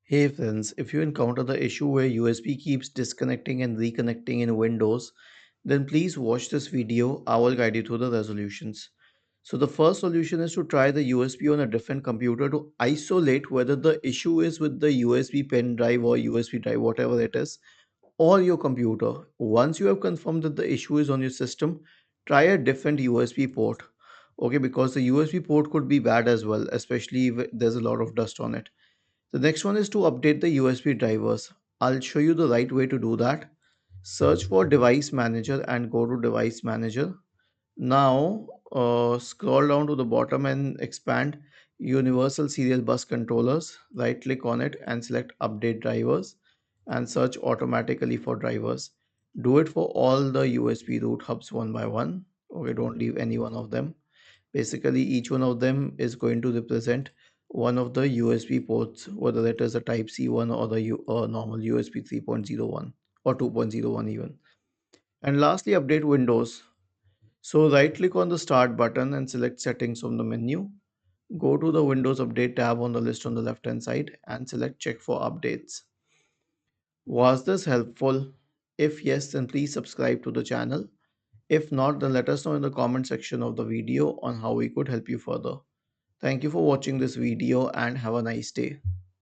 Hey friends, if you encounter the issue where USB keeps disconnecting and reconnecting in Windows, then please watch this video. I will guide you through the resolutions. So the first solution is to try the USB on a different computer to isolate whether the issue is with the USB pen drive or USB drive, whatever it is, or your computer. Once you have confirmed that the issue is on your system, try a different USB port. Okay, because the USB port could be bad as well, especially if there's a lot of dust on it. The next one is to update the USB drivers. I'll show you the right way to do that. Search for device manager and go to device manager. Now scroll down to the bottom and expand universal serial bus controllers. Right click on it and select update drivers and search automatically for drivers. Do it for all the USB root hubs one by one. Okay, don't leave any one of them. Basically, each one of them is going to represent one of the USB ports, whether it is a Type C one or the normal USB 3.01 or 2.01 even. And lastly, update Windows. So right click on the Start button and select Settings from the menu. Go to the Windows Update tab on the list on the left hand side and select Check for Updates. Was this helpful? If yes, then please subscribe to the channel. If not, then let us know in the comment section of the video on how we could help you further. Thank you for watching this video and have a nice day.